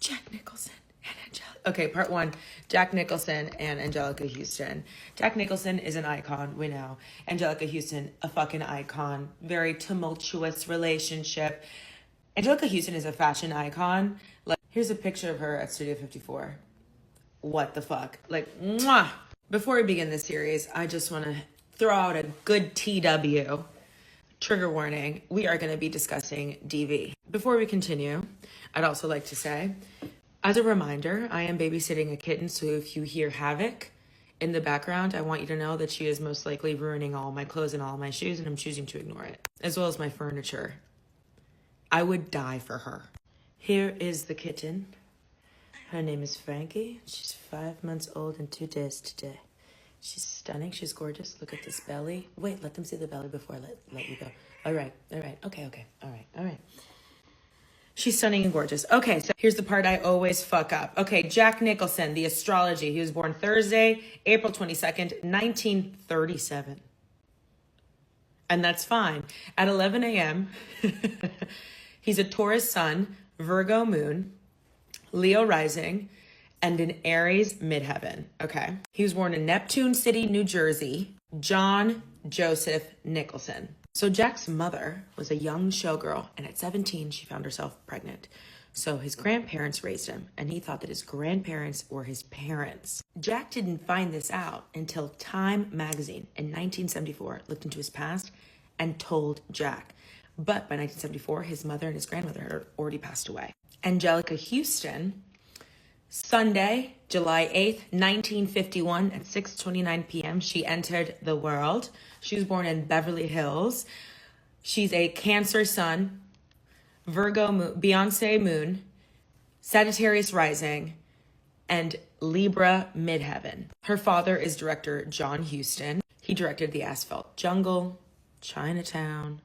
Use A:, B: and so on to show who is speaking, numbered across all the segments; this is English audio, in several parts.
A: Jack Nicholson and Angelica. Okay, part one, Jack Nicholson and Anjelica Huston. Jack Nicholson is an icon, we know. Anjelica Huston, a fucking icon. Very tumultuous relationship. Anjelica Huston is a fashion icon. Like, here's a picture of her at Studio 54. What the fuck? Like, mwah! Before we begin this series, I just want to throw out a good TW. Trigger warning, we are going to be discussing DV. Before we continue, I'd also like to say, as a reminder, I am babysitting a kitten, so if you hear havoc in the background, I want you to know that she is most likely ruining all my clothes and all my shoes, and I'm choosing to ignore it, as well as my furniture. I would die for her. Here is the kitten. Her name is Frankie. She's 5 months old and 2 days today. She's stunning. She's gorgeous. Look at this belly. Wait, let them see the belly before I let you go. All right. Okay. All right. She's stunning and gorgeous. Okay, so here's the part I always fuck up. Okay, Jack Nicholson, the astrology. He was born Thursday, April 22nd, 1937. And that's fine. At 11 a.m., he's a Taurus sun, Virgo moon, Leo rising, and an Aries midheaven. Okay. He was born in Neptune City, New Jersey. John Joseph Nicholson. So Jack's mother was a young showgirl, and at 17, she found herself pregnant. So his grandparents raised him, and he thought that his grandparents were his parents. Jack didn't find this out until Time magazine in 1974 looked into his past and told Jack. But by 1974, his mother and his grandmother had already passed away. Anjelica Huston, Sunday, July 8th, 1951 at 6:29 p.m. she entered the world. She was born in Beverly Hills. She's a Cancer sun, Virgo moon, Beyonce moon, Sagittarius rising, and Libra midheaven. Her father is director John Huston. He directed The Asphalt Jungle, Chinatown,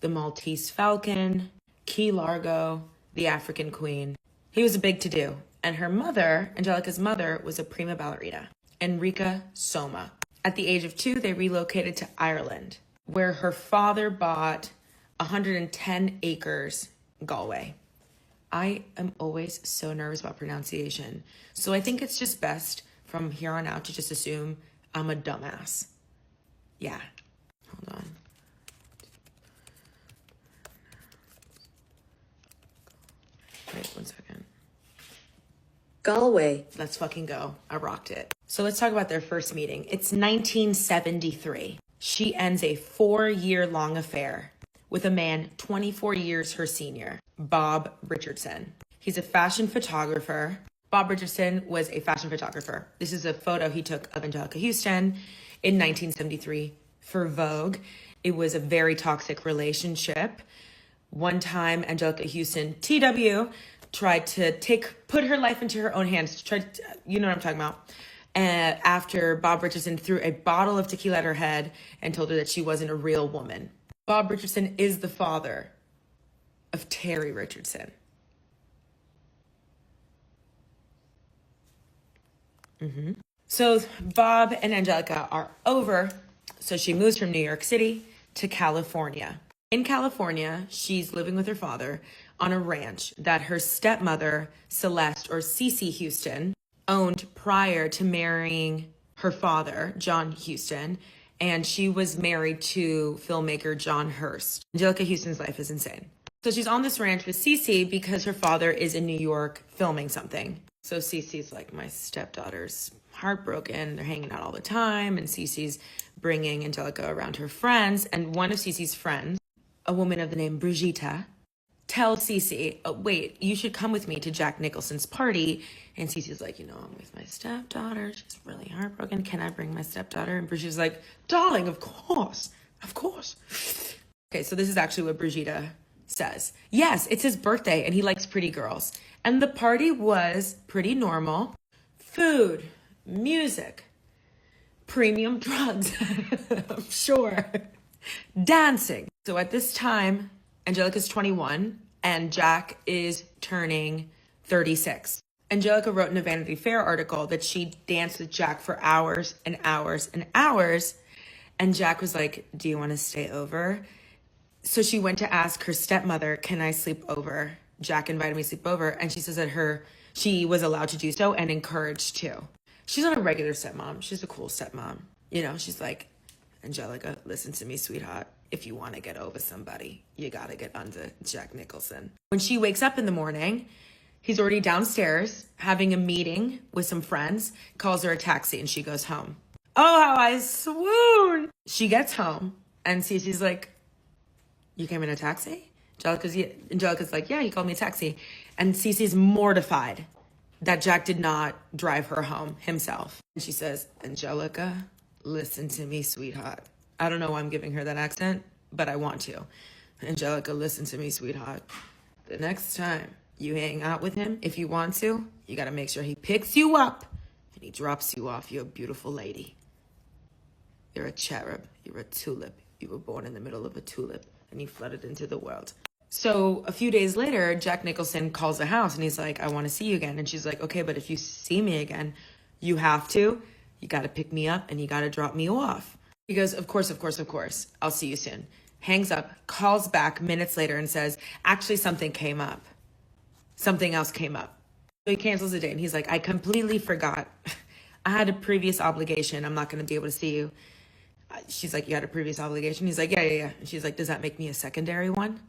A: The Maltese Falcon, Key Largo, The African Queen. He was a big to-do. And her mother, Angelica's mother, was a prima ballerina, Enrica Soma. At the age of 2, they relocated to Ireland, where her father bought 110 acres, Galway. I am always so nervous about pronunciation. So I think it's just best from here on out to just assume I'm a dumbass. Yeah. Hold on. Wait 1 second. Galway. Let's fucking go. I rocked it. So let's talk about their first meeting. It's 1973. She ends a 4-year-long affair with a man 24 years her senior, Bob Richardson. He's a fashion photographer. Bob Richardson was a fashion photographer. This is a photo he took of Anjelica Huston in 1973 for Vogue. It was a very toxic relationship. One time, Anjelica Huston, TW, tried to put her life into her own hands. You know what I'm talking about. And after Bob Richardson threw a bottle of tequila at her head and told her that she wasn't a real woman. Bob Richardson is the father of Terry Richardson. So Bob and Anjelica are over. So she moves from New York City to California. In California, she's living with her father on a ranch that her stepmother, Celeste, or Cece Huston, owned prior to marrying her father, John Huston, and she was married to filmmaker John Hurst. Anjelica Huston's life is insane. So she's on this ranch with Cece because her father is in New York filming something. So Cece's like, my stepdaughter's heartbroken. They're hanging out all the time, and Cece's bringing Anjelica around her friends, and one of Cece's friends, a woman of the name Brigitte, tells Cece, oh, wait, you should come with me to Jack Nicholson's party. And Cece's like, I'm with my stepdaughter. She's really heartbroken. Can I bring my stepdaughter? And Brigitte's like, darling, of course. Okay, so this is actually what Brigitte says. Yes, it's his birthday and he likes pretty girls. And the party was pretty normal. Food, music, premium drugs, I'm sure. Dancing. So at this time, Angelica's 21 and Jack is turning 36. Anjelica wrote in a Vanity Fair article that she danced with Jack for hours and hours and hours. And Jack was like, do you want to stay over? So she went to ask her stepmother, can I sleep over Jack invited me to sleep over, and she says that she was allowed to do so and encouraged to. She's not a regular stepmom. She's a cool stepmom. You know, she's like, Anjelica, listen to me, sweetheart. If you want to get over somebody, you got to get under Jack Nicholson. When she wakes up in the morning, he's already downstairs having a meeting with some friends, calls her a taxi, and she goes home. Oh, how I swoon. She gets home, and Cece's like, you came in a taxi? Angelica's like, yeah, he called me a taxi. And Cece's mortified that Jack did not drive her home himself. And she says, Anjelica, listen to me, sweetheart. I don't know why I'm giving her that accent, but I want to. Anjelica, listen to me, sweetheart. The next time you hang out with him, if you want to, you got to make sure he picks you up and he drops you off. You're a beautiful lady. You're a cherub. You're a tulip. You were born in the middle of a tulip and you flooded into the world. So a few days later, Jack Nicholson calls the house and he's like, I want to see you again. And she's like, okay, but if you see me again, you have to. You got to pick me up and you got to drop me off. He goes, of course. I'll see you soon. Hangs up, calls back minutes later and says, actually, something came up. Something else came up. So he cancels the date and he's like, I completely forgot. I had a previous obligation. I'm not going to be able to see you. She's like, you had a previous obligation? He's like, yeah. And she's like, does that make me a secondary one?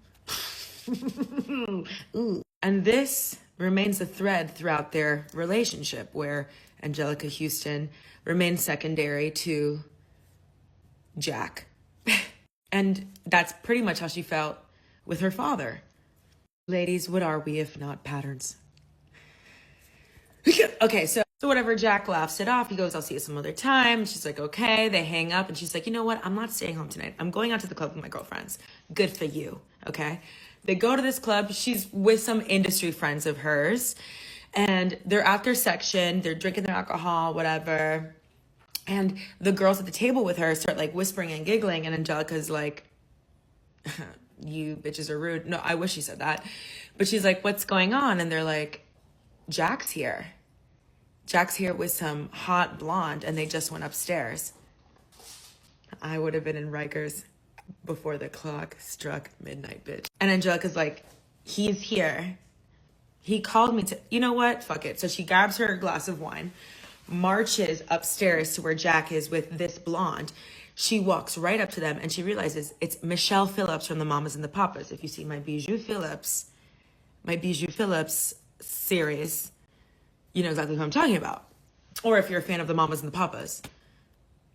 A: And this remains a thread throughout their relationship where Anjelica Huston remains secondary to Jack. And that's pretty much how she felt with her father. Ladies, what are we if not patterns? Okay, so whatever, Jack laughs it off. He goes, I'll see you some other time. She's like, okay. They hang up and she's like, you know what? I'm not staying home tonight. I'm going out to the club with my girlfriends. Good for you, okay? They go to this club. She's with some industry friends of hers. And they're at their section. They're drinking their alcohol, whatever. And the girls at the table with her start like whispering and giggling. And Angelica's like, you bitches are rude. No, I wish she said that. But she's like, what's going on? And they're like, Jack's here. Jack's here with some hot blonde and they just went upstairs. I would have been in Rikers before the clock struck midnight, bitch. And Angelica's like, he's here. He called me to, you know what? Fuck it. So she grabs her glass of wine, marches upstairs to where Jack is with this blonde. She walks right up to them and she realizes it's Michelle Phillips from the Mamas and the Papas. If you see my Bijou Phillips series, you know exactly who I'm talking about. Or if you're a fan of the Mamas and the Papas,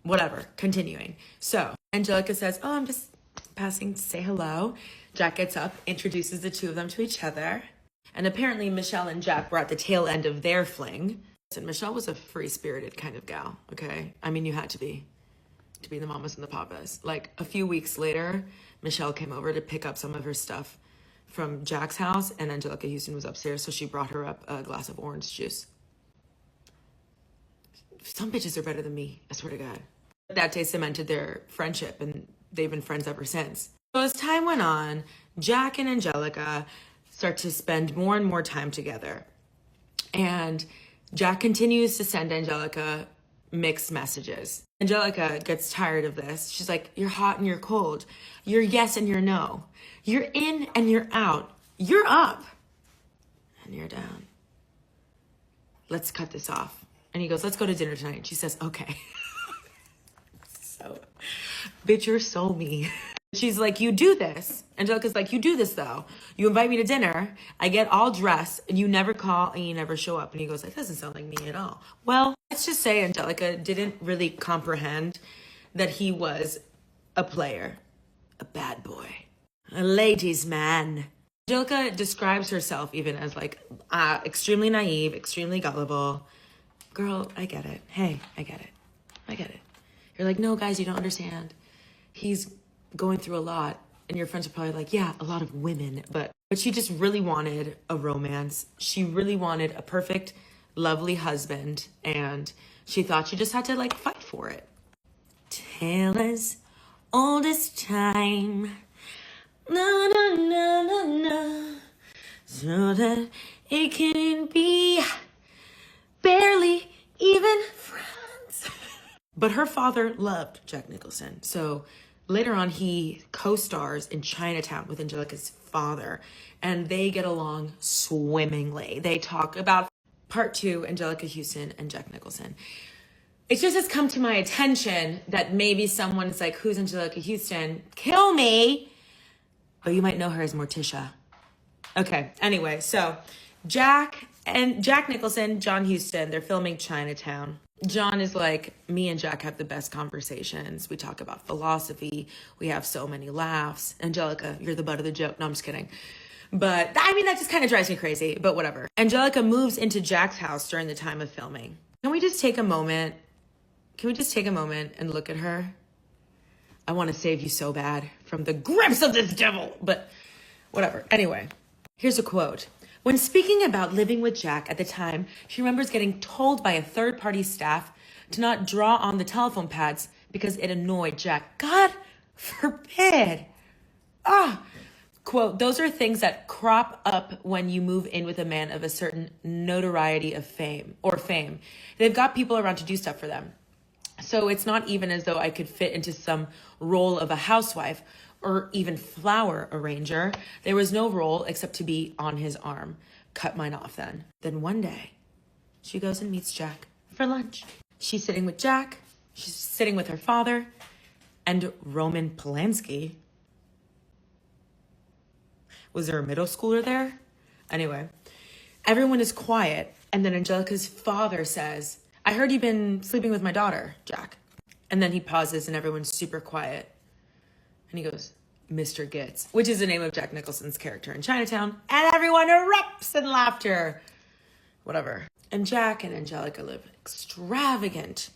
A: whatever, continuing. So Angelica says, oh, I'm just passing to say hello. Jack gets up, introduces the two of them to each other. And apparently Michelle and Jack were at the tail end of their fling. And Michelle was a free-spirited kind of gal, okay? I mean, you had to be the Mamas and the Papas. Like a few weeks later, Michelle came over to pick up some of her stuff from Jack's house and Anjelica Huston was upstairs, so she brought her up a glass of orange juice. Some bitches are better than me, I swear to God. That day cemented their friendship and they've been friends ever since. So as time went on, Jack and Angelica start to spend more and more time together. And Jack continues to send Angelica mixed messages. Angelica gets tired of this. She's like, you're hot and you're cold. You're yes and you're no. You're in and you're out. You're up and you're down. Let's cut this off. And he goes, let's go to dinner tonight. And she says, okay. So, bitch, you're so mean. She's like, you do this. Angelica's like, you do this though. You invite me to dinner, I get all dressed, and you never call and you never show up. And he goes, that doesn't sound like me at all. Well, let's just say Angelica didn't really comprehend that he was a player, a bad boy, a ladies' man. Angelica describes herself even as like extremely naive, extremely gullible. Girl, I get it. Hey, I get it. I get it. You're like, no, guys, you don't understand. He's going through a lot. And your friends are probably like, yeah, a lot of women. But she just really wanted a romance. She really wanted a perfect, lovely husband. And she thought she just had to like fight for it. Tale as old as time. Na, na, na, na, na. So that it can be barely even friends. But her father loved Jack Nicholson. So later on, he co-stars in Chinatown with Angelica's father, and they get along swimmingly. They talk about part 2, Anjelica Huston and Jack Nicholson. It just has come to my attention that maybe someone's like, who's Anjelica Huston? Kill me! But you might know her as Morticia. Okay, anyway, so Jack Nicholson, John Huston, they're filming Chinatown. John is like, me and Jack have the best conversations. We talk about philosophy. We have so many laughs. Anjelica, you're the butt of the joke. No, I'm just kidding. But I mean, that just kind of drives me crazy, but whatever. Anjelica moves into Jack's house during the time of filming. Can we just take a moment? And look at her? I want to save you so bad from the grips of this devil, but whatever. Anyway, here's a quote. When speaking about living with Jack at the time, she remembers getting told by a third-party staff to not draw on the telephone pads because it annoyed Jack. God forbid. Quote, those are things that crop up when you move in with a man of a certain notoriety of fame. They've got people around to do stuff for them. So it's not even as though I could fit into some role of a housewife or even flower arranger. There was no role except to be on his arm. Cut mine off then. Then one day, she goes and meets Jack for lunch. She's sitting with Jack. She's sitting with her father and Roman Polanski. Was there a middle schooler there? Anyway, everyone is quiet. And then Anjelica's father says, I heard you've been sleeping with my daughter, Jack. And then he pauses and everyone's super quiet. And he goes, Mr. Gitz, which is the name of Jack Nicholson's character in Chinatown. And everyone erupts in laughter. Whatever. And Jack and Anjelica live extravagant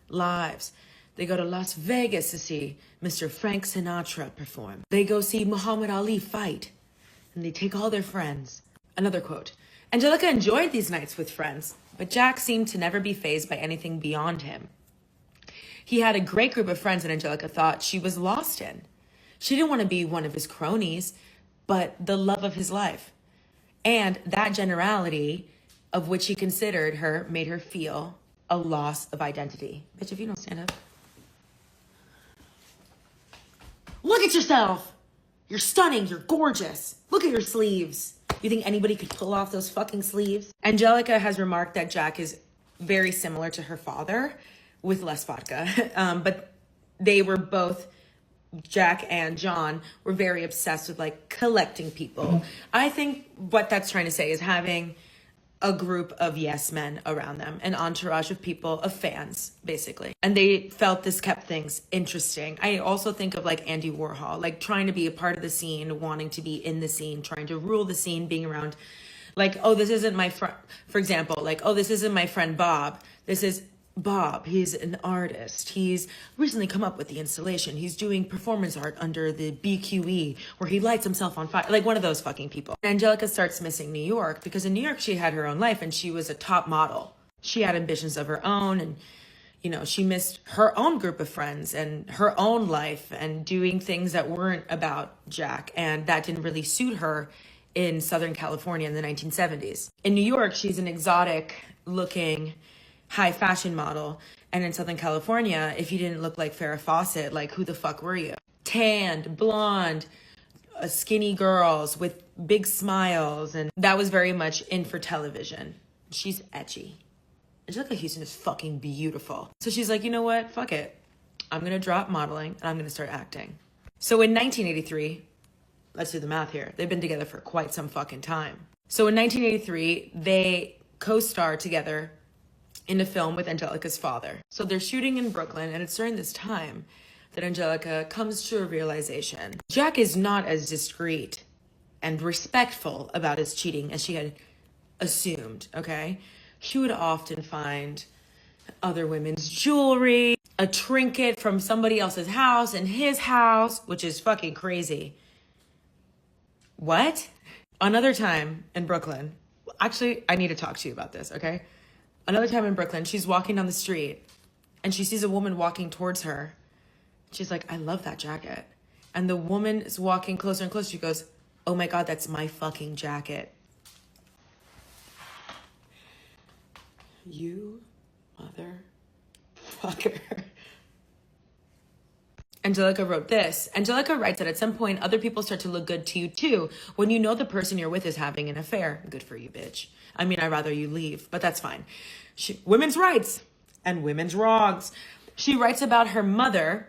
A: lives. They go to Las Vegas to see Mr. Frank Sinatra perform. They go see Muhammad Ali fight. And they take all their friends. Another quote. Anjelica enjoyed these nights with friends, but Jack seemed to never be fazed by anything beyond him. He had a great group of friends that Anjelica thought she was lost in. She didn't want to be one of his cronies, but the love of his life. And that generality of which he considered her made her feel a loss of identity. Bitch, if you don't stand up. Look at yourself. You're stunning. You're gorgeous. Look at your sleeves. You think anybody could pull off those fucking sleeves? Anjelica has remarked that Jack is very similar to her father with less vodka. But they were both, Jack and John, were very obsessed with like collecting people. I think what that's trying to say is having a group of yes men around them, an entourage of people, of fans, basically. And they felt this kept things interesting. I also think of like Andy Warhol, like trying to be a part of the scene, wanting to be in the scene, trying to rule the scene, being around like, oh, this isn't my friend, for example, like, oh, this isn't my friend Bob. This is Bob. He's an artist. He's recently come up with the installation. He's doing performance art under the BQE where he lights himself on fire. Like one of those fucking people. Anjelica starts missing New York because in New York she had her own life and she was a top model. She had ambitions of her own and, you know, she missed her own group of friends and her own life and doing things that weren't about Jack. And that didn't really suit her in Southern California in the 1970s. In New York, she's an exotic looking high fashion model. And in Southern California, if you didn't look like Farrah Fawcett, like who the fuck were you? Tanned, blonde, skinny girls with big smiles. And that was very much in for television. She's edgy. Anjelica Huston is fucking beautiful. So she's like, you know what? Fuck it. I'm going to drop modeling and I'm going to start acting. So in 1983, let's do the math here. They've been together for quite some fucking time. So in 1983, they co-star together in a film with Anjelica's father. So they're shooting in Brooklyn, and it's during this time that Anjelica comes to a realization. Jack is not as discreet and respectful about his cheating as she had assumed, okay? She would often find other women's jewelry, a trinket from somebody else's house in his house, which is fucking crazy. What? Another time in Brooklyn, actually, I need to talk to you about this, okay? Another time in Brooklyn, she's walking down the street and she sees a woman walking towards her. She's like, I love that jacket. And the woman is walking closer and closer. She goes, oh my God, that's my fucking jacket. You motherfucker. Angelica wrote this. Angelica writes that at some point, other people start to look good to you too when you know the person you're with is having an affair. Good for you, bitch. I mean, I'd rather you leave, but that's fine. Women's rights and women's wrongs. She writes about her mother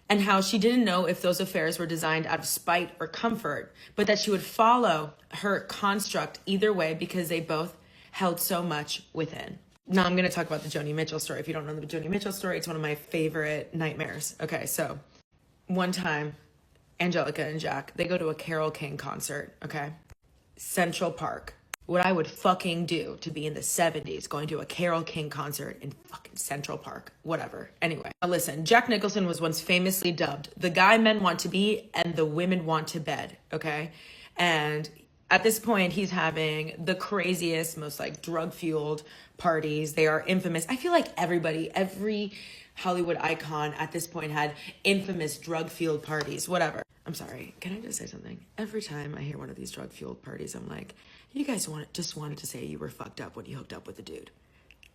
A: and how she didn't know if those affairs were designed out of spite or comfort, but that she would follow her construct either way because they both held so much within. Now I'm going to talk about the Joni Mitchell story. If you don't know the Joni Mitchell story, it's one of my favorite nightmares. Okay, so one time, Angelica and Jack, they go to a Carole King concert, okay? Central Park. What I would fucking do to be in the 70s going to a Carole King concert in fucking Central Park. Whatever. Anyway, now listen, Jack Nicholson was once famously dubbed the guy men want to be and the women want to bed, okay? And at this point, he's having the craziest, most like drug-fueled parties. They are infamous. I feel like every Hollywood icon at this point had infamous drug-fueled parties, whatever. I'm sorry, can I just say something? Every time I hear one of these drug-fueled parties, I'm like, you guys just wanted to say you were fucked up when you hooked up with a dude.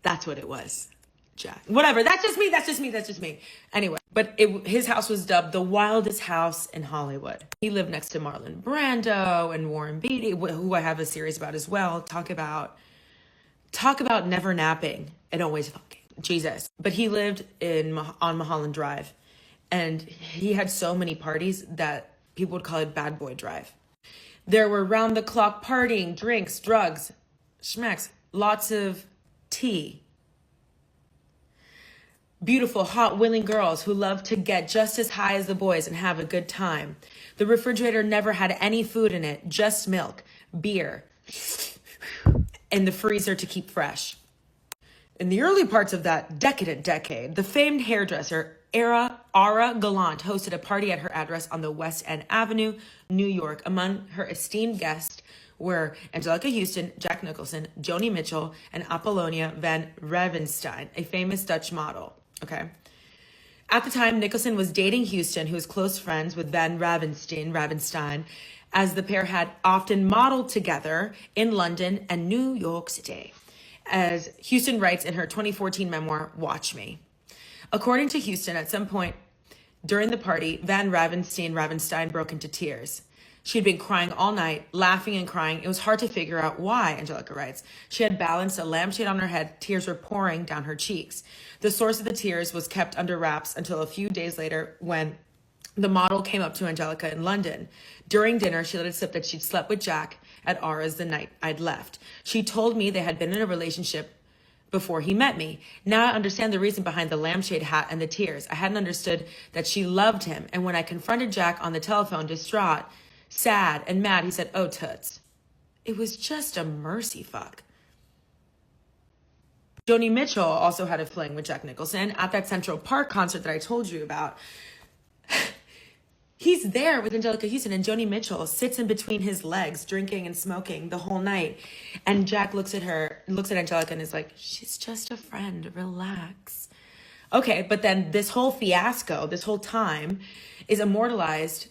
A: That's what it was, Jack. Whatever, that's just me. Anyway, but his house was dubbed the wildest house in Hollywood. He lived next to Marlon Brando and Warren Beatty, who I have a series about as well. Talk about never napping and always fucking. Jesus. But he lived on Mulholland Drive, and he had so many parties that people would call it Bad Boy Drive. There were round-the-clock partying, drinks, drugs, schmacks, lots of tea. Beautiful, hot, willing girls who loved to get just as high as the boys and have a good time. The refrigerator never had any food in it, just milk, beer, and the freezer to keep fresh. In the early parts of that decadent decade, the famed hairdresser Ara Gallant hosted a party at her address on the West End Avenue, New York. Among her esteemed guests were Anjelica Huston, Jack Nicholson, Joni Mitchell, and Apollonia van Ravenstein, a famous Dutch model. Okay. At the time, Nicholson was dating Huston, who was close friends with van Ravenstein, as the pair had often modeled together in London and New York City. As Huston writes in her 2014 memoir, Watch Me. According to Huston, at some point during the party, van Ravenstein broke into tears. She'd been crying all night, laughing and crying. It was hard to figure out why, Angelica writes. She had balanced a lampshade on her head. Tears were pouring down her cheeks. The source of the tears was kept under wraps until a few days later when the model came up to Angelica in London. During dinner, she let it slip that she'd slept with Jack at Ara's the night I'd left. She told me they had been in a relationship before he met me. Now I understand the reason behind the lampshade hat and the tears. I hadn't understood that she loved him. And when I confronted Jack on the telephone, distraught, sad, and mad, he said, oh, toots. It was just a mercy fuck. Joni Mitchell also had a fling with Jack Nicholson at that Central Park concert that I told you about. He's there with Angelica Huston, and Joni Mitchell sits in between his legs, drinking and smoking the whole night. And Jack looks at Angelica and is like, she's just a friend, relax. Okay, but then this whole fiasco, this whole time is immortalized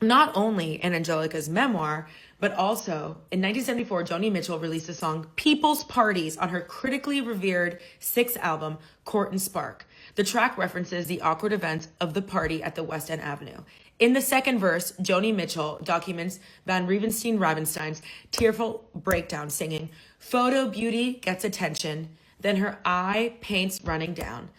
A: not only in Angelica's memoir, but also in 1974, Joni Mitchell released the song People's Parties on her critically revered sixth album, Court and Spark. The track references the awkward events of the party at the West End Avenue. In the second verse, Joni Mitchell documents van Ravenstein's tearful breakdown, singing, photo beauty gets attention, then her eye paints running down.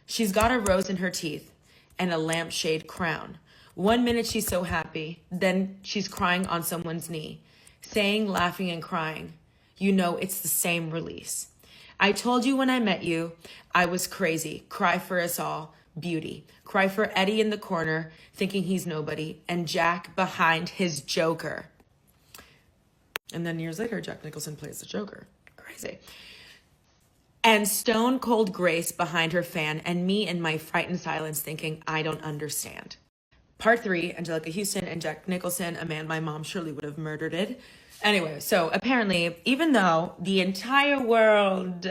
A: She's got a rose in her teeth and a lampshade crown. 1 minute she's so happy, then she's crying on someone's knee, saying, laughing and crying, you know it's the same release. I told you when I met you, I was crazy, cry for us all, beauty. Cry for Eddie in the corner, thinking he's nobody, and Jack behind his Joker. And then years later, Jack Nicholson plays the Joker. Crazy. And stone cold Grace behind her fan, and me in my frightened silence thinking, I don't understand. Part 3, Angelica Huston and Jack Nicholson, a man my mom surely would have murdered it. Anyway, so apparently, even though the entire world,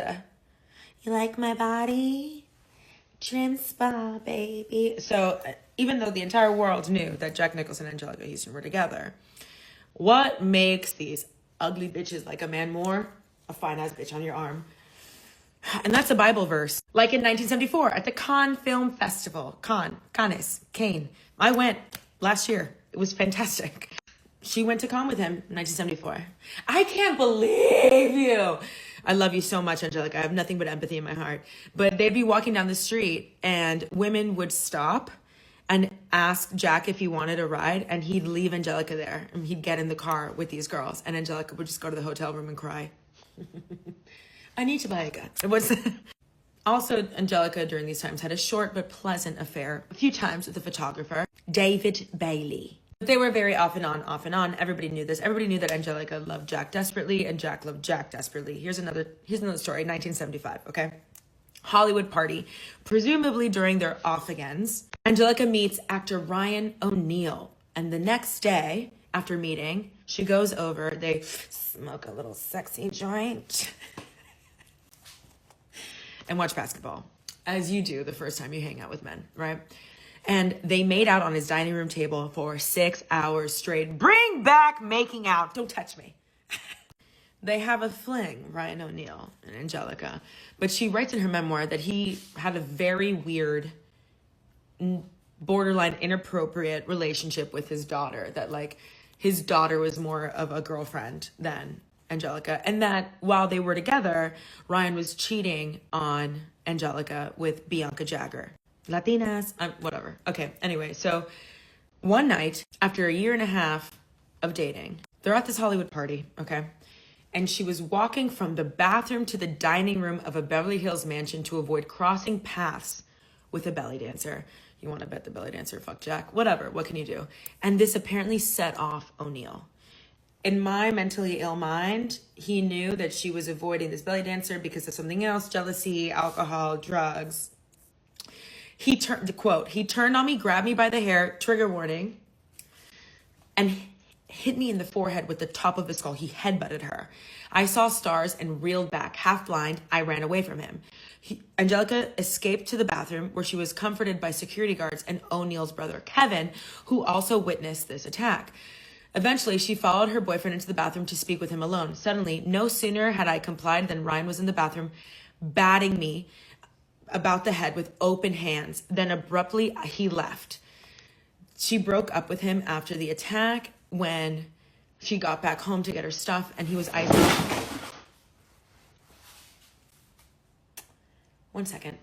A: you like my body? Trim spa, baby. So even though the entire world knew that Jack Nicholson and Angelica Huston were together, what makes these ugly bitches like a man more? A fine-ass bitch on your arm. And that's a Bible verse. Like in 1974 at the Cannes Film Festival. Cannes. I went last year. It was fantastic. She went to Cannes with him in 1974. I can't believe you. I love you so much, Anjelica. I have nothing but empathy in my heart. But they'd be walking down the street and women would stop and ask Jack if he wanted a ride, and he'd leave Anjelica there. And he'd get in the car with these girls, and Anjelica would just go to the hotel room and cry. I need to buy a gun. It was also, Anjelica during these times had a short but pleasant affair a few times with the photographer, David Bailey. They were very off and on. Everybody knew this. Everybody knew that Anjelica loved Jack desperately and Jack loved Jack desperately. Here's another story, 1975, okay? Hollywood party, presumably during their off-agains. Anjelica meets actor Ryan O'Neal, and the next day, after meeting, she goes over, they smoke a little sexy joint and watch basketball, as you do the first time you hang out with men, right? And they made out on his dining room table for 6 hours straight. Bring back making out. Don't touch me. They have a fling, Ryan O'Neal and Anjelica. But she writes in her memoir that he had a very weird, borderline inappropriate relationship with his daughter. That like his daughter was more of a girlfriend than Anjelica. And that while they were together, Ryan was cheating on Anjelica with Bianca Jagger. Latinas, whatever. Okay, anyway, so one night, after a year and a half of dating, they're at this Hollywood party, okay? And she was walking from the bathroom to the dining room of a Beverly Hills mansion to avoid crossing paths with a belly dancer. You want to bet the belly dancer fucked Jack? Whatever, what can you do? And this apparently set off O'Neal. In my mentally ill mind, he knew that she was avoiding this belly dancer because of something else, jealousy, alcohol, drugs. He turned on me, grabbed me by the hair, trigger warning, and hit me in the forehead with the top of his skull. He headbutted her. I saw stars and reeled back. Half blind, I ran away from him. Anjelica escaped to the bathroom where she was comforted by security guards and O'Neal's brother, Kevin, who also witnessed this attack. Eventually, she followed her boyfriend into the bathroom to speak with him alone. Suddenly, no sooner had I complied than Ryan was in the bathroom, batting me about the head with open hands. Then abruptly, he left. She broke up with him after the attack when she got back home to get her stuff, and he was icing. One second.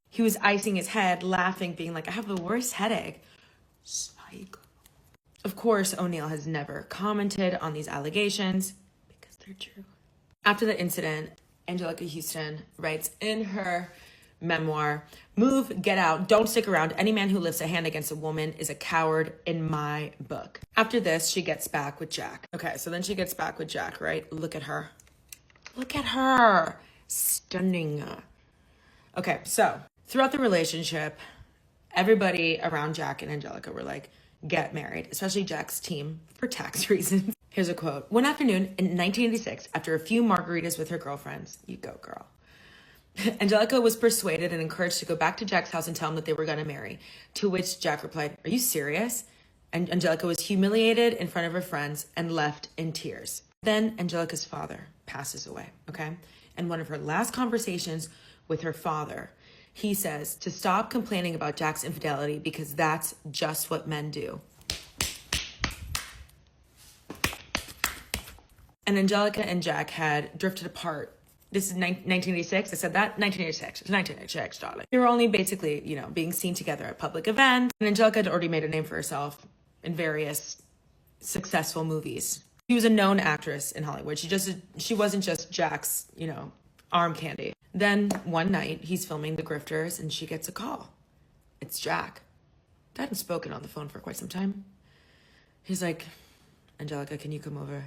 A: He was icing his head, laughing, being like, I have the worst headache. Psych. Of course, O'Neal has never commented on these allegations because they're true. After the incident, Anjelica Huston writes in her memoir, move, get out, don't stick around. Any man who lifts a hand against a woman is a coward in my book. After this, she gets back with Jack. Okay, so then she gets back with Jack, right? Look at her. Look at her. Stunning. Okay, so throughout the relationship, everybody around Jack and Anjelica were like, get married, especially Jack's team for tax reasons. Here's a quote. One afternoon in 1986, after a few margaritas with her girlfriends, you go girl, Anjelica was persuaded and encouraged to go back to Jack's house and tell him that they were going to marry. To which Jack replied, are you serious? And Anjelica was humiliated in front of her friends and left in tears. Then Angelica's father passes away, okay? And one of her last conversations with her father, he says to stop complaining about Jack's infidelity because that's just what men do. And Anjelica and Jack had drifted apart. This is 1986. I said that? 1986. It's 1986, darling. They were only basically, being seen together at public events. And Anjelica had already made a name for herself in various successful movies. She was a known actress in Hollywood. She wasn't just Jack's, arm candy. Then one night, he's filming The Grifters, and she gets a call. It's Jack. They hadn't spoken on the phone for quite some time. He's like, Anjelica, can you come over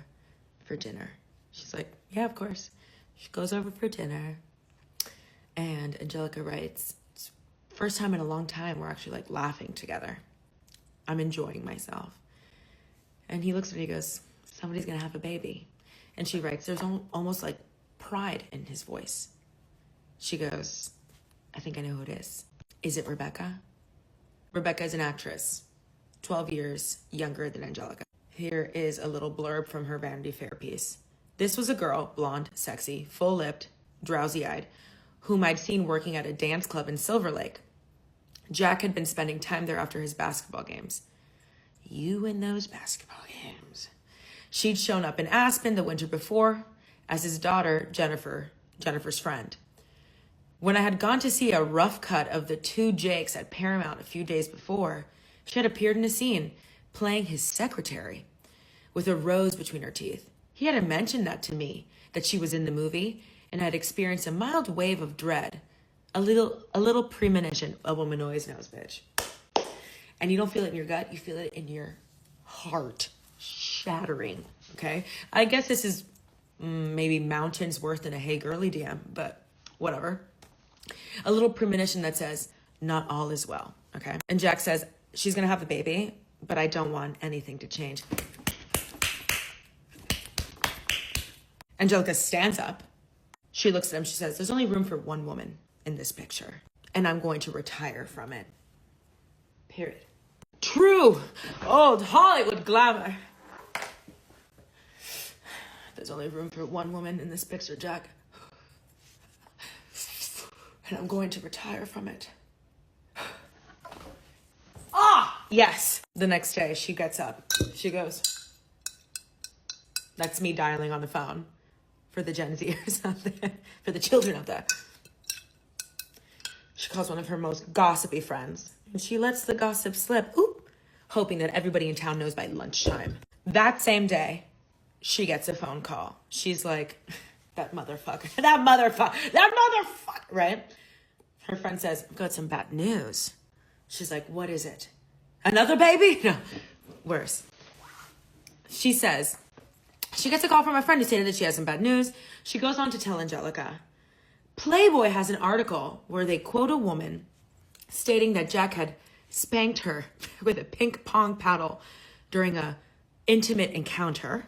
A: for dinner? She's like, yeah, of course. She goes over for dinner, and Anjelica writes, it's the first time in a long time we're actually laughing together. I'm enjoying myself. And he looks at her and he goes, somebody's gonna have a baby. And she writes, there's almost pride in his voice. She goes, I think I know who it is. Is it Rebecca? Rebecca is an actress, 12 years younger than Anjelica. Here is a little blurb from her Vanity Fair piece. This was a girl, blonde, sexy, full-lipped, drowsy-eyed, whom I'd seen working at a dance club in Silver Lake. Jack had been spending time there after his basketball games. You and those basketball games. She'd shown up in Aspen the winter before as his daughter, Jennifer's friend. When I had gone to see a rough cut of the two Jakes at Paramount a few days before, she had appeared in a scene playing his secretary with a rose between her teeth. He hadn't mentioned that to me, that she was in the movie, and I'd experienced a mild wave of dread, a little premonition. A woman always knows, bitch. And you don't feel it in your gut, you feel it in your heart, shattering, okay? I guess this is maybe mountains worth in a Hey Girly DM, but whatever. A little premonition that says, not all is well, okay? And Jack says, she's gonna have the baby, but I don't want anything to change. Anjelica stands up. She looks at him, she says, there's only room for one woman in this picture, and I'm going to retire from it. Period. True old Hollywood glamour. There's only room for one woman in this picture, Jack. And I'm going to retire from it. Ah, yes. The next day, she gets up. She goes, that's me dialing on the phone for the Gen Zers out there, for the children out there. She calls one of her most gossipy friends, and she lets the gossip slip, hoping that everybody in town knows by lunchtime. That same day, she gets a phone call. She's like, that motherfucker, right? Her friend says, I've got some bad news. She's like, what is it? Another baby? No, worse. She says, she gets a call from a friend who stated that she has some bad news. She goes on to tell Anjelica, Playboy has an article where they quote a woman stating that Jack had spanked her with a ping pong paddle during a intimate encounter.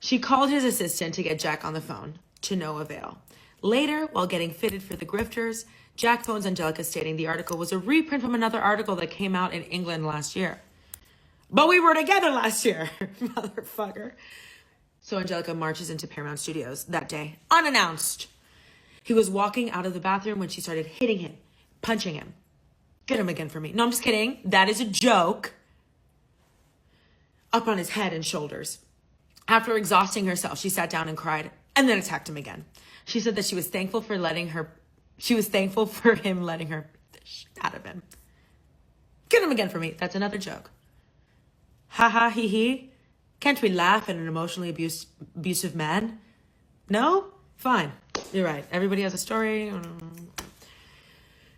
A: She called his assistant to get Jack on the phone, to no avail. Later, while getting fitted for the grifters, Jack phones Anjelica stating the article was a reprint from another article that came out in England last year. But we were together last year, motherfucker. So Anjelica marches into Paramount Studios that day, unannounced. He was walking out of the bathroom when she started hitting him, punching him. Get him again for me. No, I'm just kidding. That is a joke. Up on his head and shoulders. After exhausting herself, she sat down and cried and then attacked him again. She said that she was thankful for him letting her beat the shit out of him. Get him again for me. That's another joke. Ha ha, hee hee. Can't we laugh at an emotionally abusive man? No? Fine. You're right. Everybody has a story.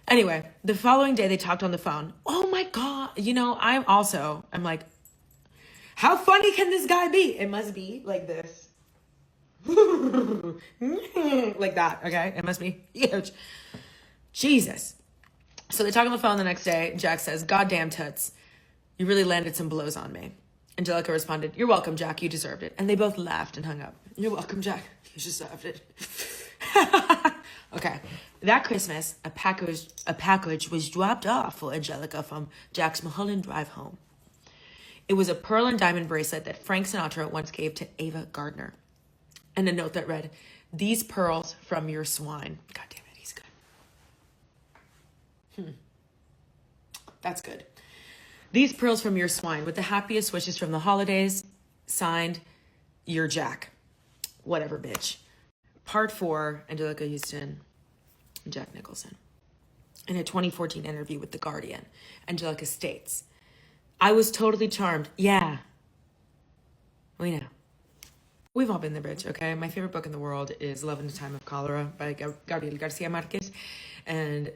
A: Anyway, the following day they talked on the phone. Oh my God. I'm like, how funny can this guy be? It must be like this. Like that, okay? It must be huge. Jesus. So they talk on the phone the next day. Jack says, goddamn toots, you really landed some blows on me. Anjelica responded, you're welcome, Jack, you deserved it. And they both laughed and hung up. You're welcome, Jack, you deserved it. Okay, that Christmas, a package was dropped off for Anjelica from Jack's Mulholland Drive home. It was a pearl and diamond bracelet that Frank Sinatra once gave to Ava Gardner. And a note that read, these pearls from your swine. God damn it, he's good. That's good. These pearls from your swine with the happiest wishes from the holidays. Signed, your Jack. Whatever, bitch. Part 4, Anjelica Huston and Jack Nicholson. In a 2014 interview with The Guardian, Anjelica states, I was totally charmed. Yeah. We know. We've all been there, bitch, okay? My favorite book in the world is Love in a Time of Cholera by Gabriel Garcia Marquez. And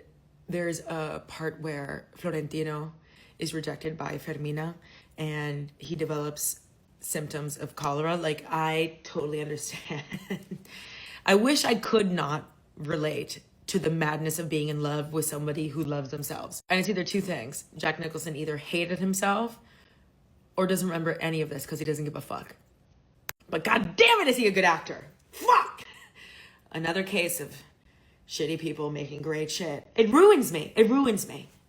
A: there's a part where Florentino is rejected by Fermina and he develops symptoms of cholera. Like, I totally understand. I wish I could not relate to the madness of being in love with somebody who loves themselves. And it's either two things. Jack Nicholson either hated himself or doesn't remember any of this because he doesn't give a fuck. But god damn it, is he a good actor? Fuck! Another case of shitty people making great shit. It ruins me.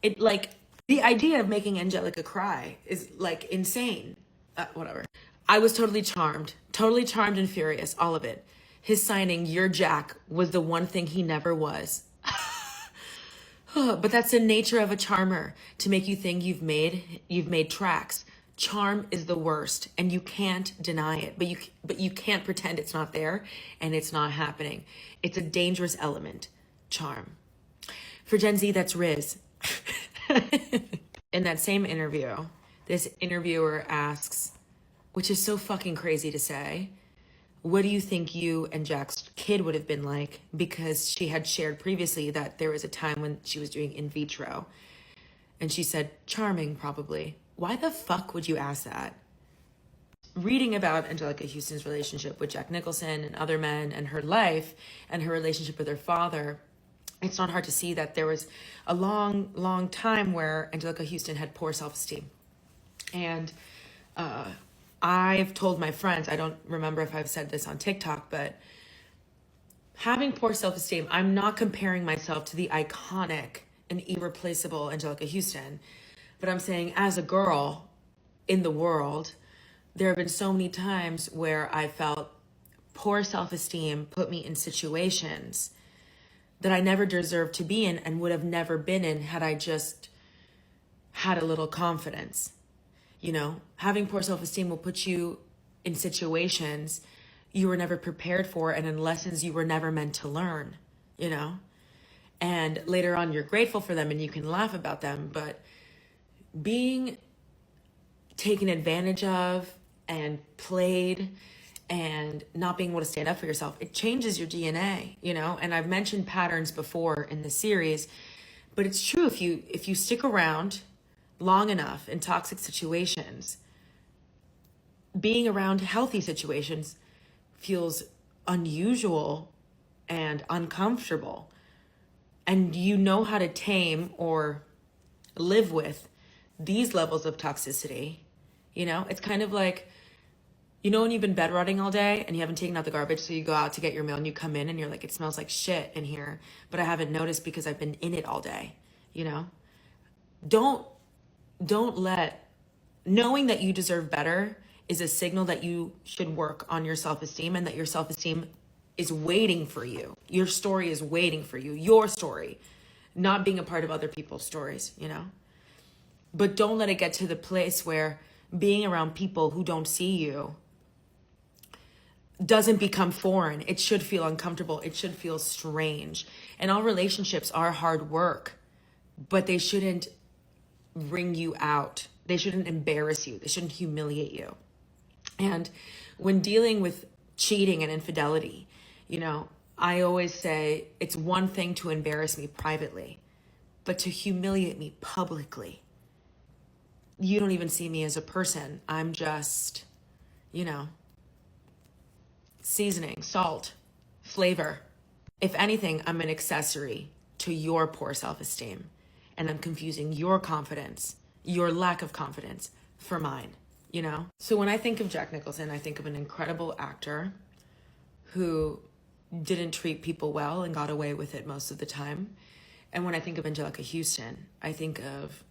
A: It, like, the idea of making Anjelica cry is, like, insane. Whatever. I was totally charmed and furious, all of it. his signing, "You're Jack," was the one thing he never was. But that's the nature of a charmer, to make you think you've made tracks. Charm is the worst, and you can't deny it, but you can't pretend it's not there and it's not happening. It's a dangerous element, charm. For Gen Z, that's Riz. In that same interview, this interviewer asks, which is so fucking crazy to say, "What do you think you and Jack's kid would have been like?" Because she had shared previously that there was a time when she was doing in vitro. And she said, "Charming, probably." Why the fuck would you ask that? Reading about Anjelica Huston's relationship with Jack Nicholson and other men, and her life and her relationship with her father, it's not hard to see that there was a long time where Anjelica Huston had poor self-esteem. And I've told my friends, I don't remember if I've said this on TikTok, but having poor self-esteem, I'm not comparing myself to the iconic and irreplaceable Anjelica Huston, but I'm saying as a girl in the world, there have been so many times where I felt poor self-esteem put me in situations that I never deserved to be in and would have never been in had I just had a little confidence. You know, having poor self-esteem will put you in situations you were never prepared for and in lessons you were never meant to learn, you know? And later on, you're grateful for them and you can laugh about them, but being taken advantage of and played and not being able to stand up for yourself, it changes your DNA, you know? And I've mentioned patterns before in the series, but it's true. If you stick around long enough in toxic situations, being around healthy situations feels unusual and uncomfortable. And you know how to tame or live with these levels of toxicity. You know, it's kind of like, you know, when you've been bed rotting all day and you haven't taken out the garbage, so you go out to get your mail and you come in and you're like, it smells like shit in here, but I haven't noticed because I've been in it all day, you know? Don't let, knowing that you deserve better is a signal that you should work on your self-esteem and that your self-esteem is waiting for you. Your story is waiting for you, your story, not being a part of other people's stories, you know? But don't let it get to the place where being around people who don't see you doesn't become foreign. It should feel uncomfortable. It should feel strange. And all relationships are hard work, but they shouldn't wring you out. They shouldn't embarrass you. They shouldn't humiliate you. And when dealing with cheating and infidelity, you know, I always say it's one thing to embarrass me privately, but to humiliate me publicly, you don't even see me as a person. I'm just, you know, seasoning, salt, flavor. If anything, I'm an accessory to your poor self-esteem. And I'm confusing your confidence, your lack of confidence, for mine, you know? So when I think of Jack Nicholson, I think of an incredible actor who didn't treat people well and got away with it most of the time. And when I think of Anjelica Huston, I think of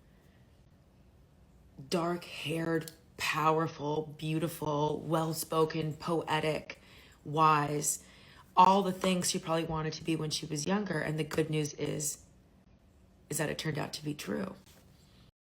A: dark-haired, powerful, beautiful, well-spoken, poetic, wise, all the things she probably wanted to be when she was younger. And the good news is that it turned out to be true.